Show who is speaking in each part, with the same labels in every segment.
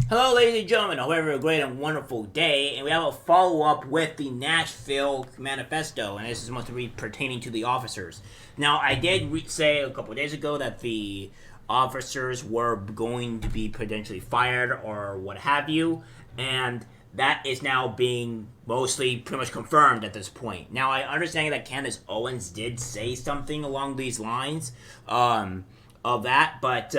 Speaker 1: Hello, ladies and gentlemen. I hope you have a great and wonderful day. And we have a follow-up with the Nashville manifesto, and this is supposed to be pertaining to the officers. Now, I did say a couple of days ago that the officers were going to be potentially fired or what have you, and that is now being mostly pretty much confirmed at this point. Now, I understand that Candace Owens did say something along these lines. Of that, but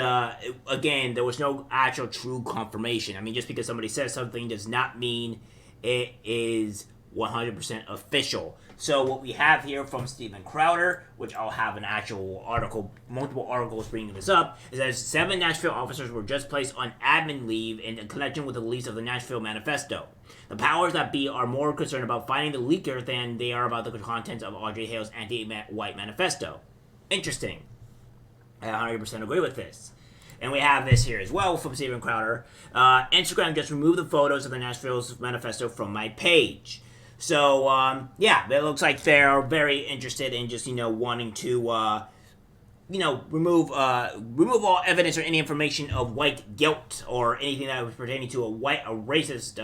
Speaker 1: again, there was no actual true confirmation. I mean, just because somebody says something does not mean it is 100% official. So what we have here from Steven Crowder, which I'll have an actual article, multiple articles bringing this up, is that 7 Nashville officers were just placed on admin leave in connection with the release of the Nashville manifesto. The powers that be are more concerned about finding the leaker than they are about the contents of Audrey Hale's anti-white manifesto. Interesting. I 100% agree with this. And we have this here as well from Steven Crowder. Instagram just removed the photos of the Nashville's manifesto from my page. So, yeah, it looks like they're very interested in just, wanting to, remove all evidence or any information of white guilt or anything that was pertaining to a racist,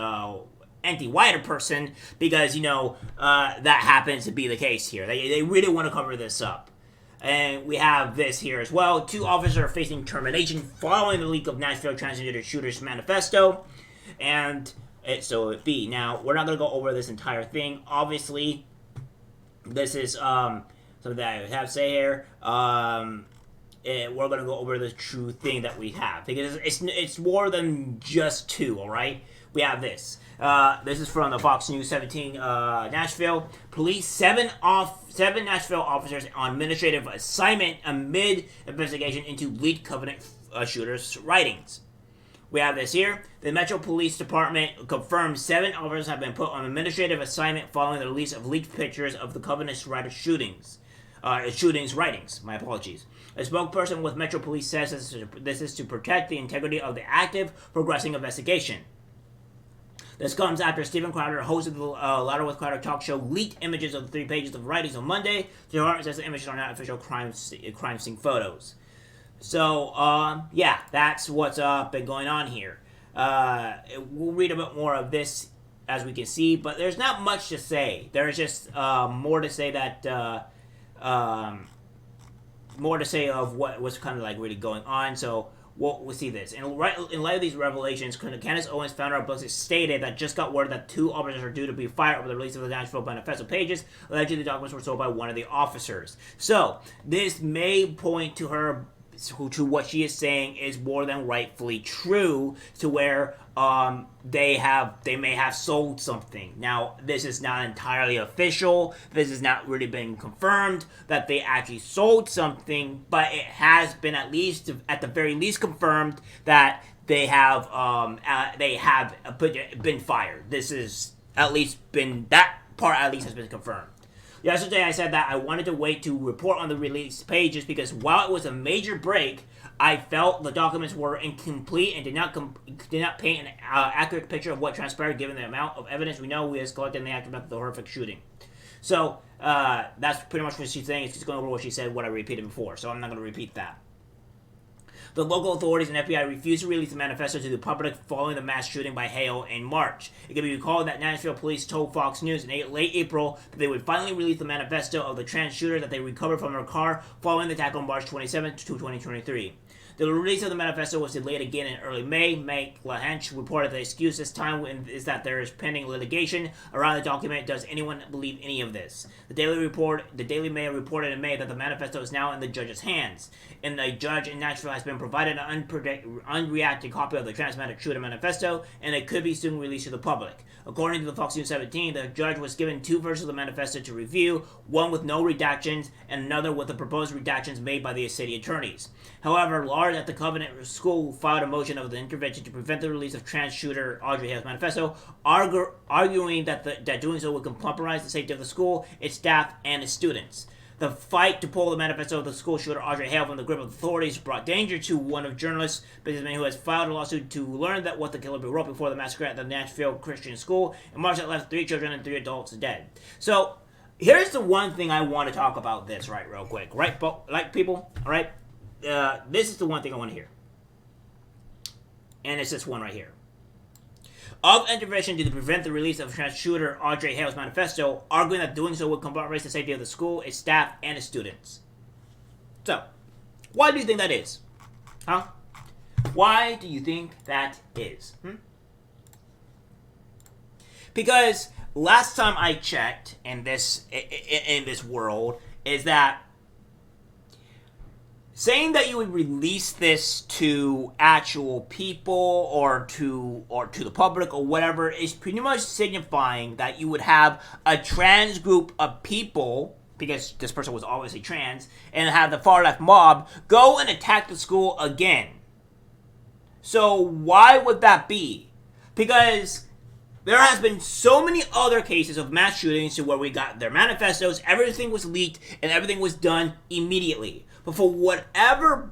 Speaker 1: anti-whiter person because, that happens to be the case here. They really want to cover this up. And we have this here as well. 2 officers are facing termination following the leak of Nashville transgender shooters manifesto. And so it be. Now, we're not going to go over this entire thing. Obviously, this is something that I have to say here. We're going to go over the true thing that we have. Because it's more than just 2, all right? We have this. This is from the Fox News 17 Nashville. Police 7 Nashville officers on administrative assignment amid investigation into leaked Covenant shooters' writings. We have this here. The Metro Police Department confirmed 7 officers have been put on administrative assignment following the release of leaked pictures of the Covenant shootings. Writings. My apologies. A spokesperson with Metro Police says this is to protect the integrity of the active, progressing investigation. This comes after Steven Crowder, host of the Louder with Crowder talk show, leaked images of the 3 pages of writings on Monday. The department says the images are not official crime scene photos. So, yeah, that's what's been going on here. We'll read a bit more of this as we can see, but there's not much to say. There's just more to say that more to say of what was kind of like really going on. So we'll see this. In light of these revelations, Candace Owens, founder of Books, stated that just got word that 2 officers are due to be fired over the release of the Nashville manifesto pages. Allegedly, the documents were sold by one of the officers. So this may point to her to what she is saying is more than rightfully true, to where they may have sold something. Now, this is not entirely official. This has not really been confirmed that they actually sold something, but it has been at the very least confirmed that they have been fired. This is at least been, that part at least has been confirmed. Yesterday, I said that I wanted to wait to report on the release pages because while it was a major break, I felt the documents were incomplete and did not paint an accurate picture of what transpired given the amount of evidence we know we has collected in the aftermath of the horrific shooting. So, that's pretty much what she's saying. It's just going over what she said, what I repeated before, so I'm not going to repeat that. The local authorities and FBI refused to release the manifesto to the public following the mass shooting by Hale in March. It can be recalled that Nashville police told Fox News in late April that they would finally release the manifesto of the trans shooter that they recovered from her car following the attack on March 27, 2023. The release of the manifesto was delayed again in early May. Mike LaHanch reported the excuse this time is that there is pending litigation around the document. Does anyone believe any of this? The Daily Mail reported in May that the manifesto is now in the judge's hands. And the judge in Nashville has been provided an unreacted copy of the trans shooter manifesto, and it could be soon released to the public. According to the Fox News 17, the judge was given 2 versions of the manifesto to review, one with no redactions and another with the proposed redactions made by the city attorneys. However, Lars at the Covenant School filed a motion of the intervention to prevent the release of trans shooter Audrey Hale's manifesto, arguing that doing so would compromise the safety of the school, its staff, and its students. The fight to pull the manifesto of the school shooter Audrey Hale from the grip of authorities brought danger to one of journalists, businessman who has filed a lawsuit to learn that what the killer wrote before the massacre at the Nashville Christian School in March that left 3 children and 3 adults dead. So, here's the one thing I want to talk about this, right, real quick. Right, people? All right? This is the one thing I want to hear. And it's this one right here. of intervention to prevent the release of trans shooter Audrey Hale's manifesto, arguing that doing so would compromise the safety of the school, its staff, and its students. So, why do you think that is? Huh? Why do you think that is? Because last time I checked in this world is that saying that you would release this to actual people or to the public or whatever is pretty much signifying that you would have a trans group of people, because this person was obviously trans, and have the far left mob go and attack the school again. So why would that be? Because there has been so many other cases of mass shootings to where we got their manifestos, everything was leaked, and everything was done immediately. But for whatever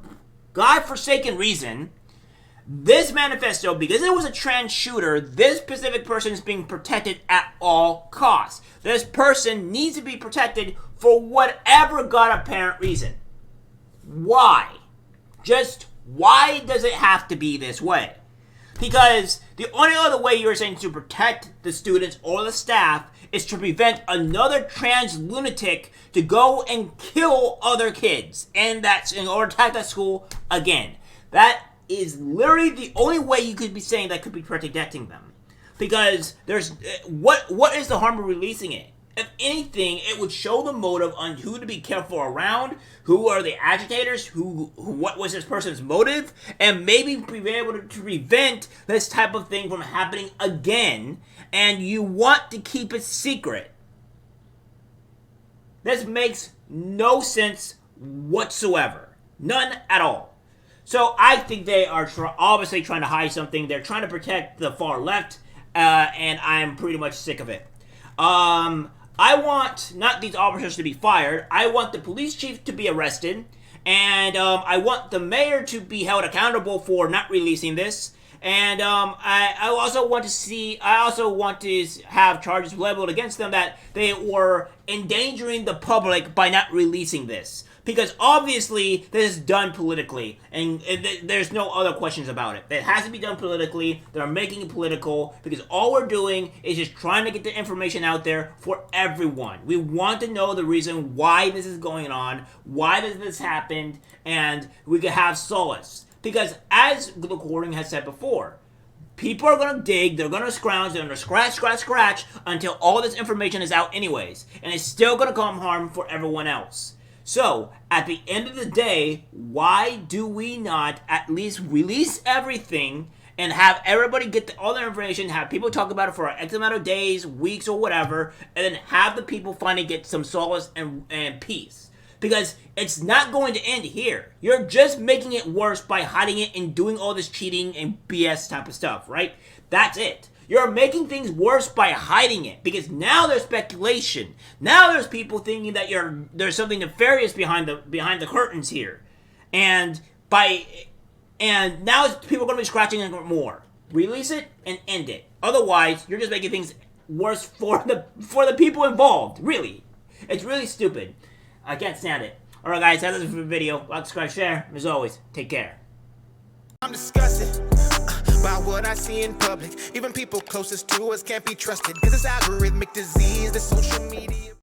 Speaker 1: godforsaken reason, this manifesto, because it was a trans shooter, this specific person is being protected at all costs. This person needs to be protected for whatever god apparent reason. Why? Just why does it have to be this way? Because the only other way you're saying to protect the students or the staff is to prevent another trans lunatic to go and kill other kids or attack that school again. That is literally the only way you could be saying that could be protecting them. Because there's what is the harm of releasing it? If anything, it would show the motive on who to be careful around, who are the agitators, what was this person's motive, and maybe be able to prevent this type of thing from happening again, and you want to keep it secret. This makes no sense whatsoever. None at all. So I think they are obviously trying to hide something. They're trying to protect the far left, and I'm pretty much sick of it. I want not these officers to be fired. I want the police chief to be arrested, and I want the mayor to be held accountable for not releasing this. And I also want to have charges leveled against them that they were endangering the public by not releasing this. Because obviously this is done politically, and there's no other questions about it. It has to be done politically. They're making it political because all we're doing is just trying to get the information out there for everyone. We want to know the reason why this is going on, why this happened, and we can have solace. Because as the recording has said before, people are going to dig, they're going to scrounge, they're going to scratch until all this information is out anyways. And it's still going to cause harm for everyone else. So, at the end of the day, why do we not at least release everything and have everybody get all their information, have people talk about it for X amount of days, weeks, or whatever, and then have the people finally get some solace and peace? Because it's not going to end here. You're just making it worse by hiding it and doing all this cheating and BS type of stuff, right? That's it. You're making things worse by hiding it, because now there's speculation. Now there's people thinking that there's something nefarious behind the curtains here, and now people are going to be scratching it more. Release it and end it. Otherwise, you're just making things worse for the people involved. Really, it's really stupid. I can't stand it. All right, guys, that's it for the video. Like, subscribe, share. As always, take care.
Speaker 2: I'm disgusted by what I see in public. Even people closest to us can't be trusted, because it's algorithmic disease, the social media.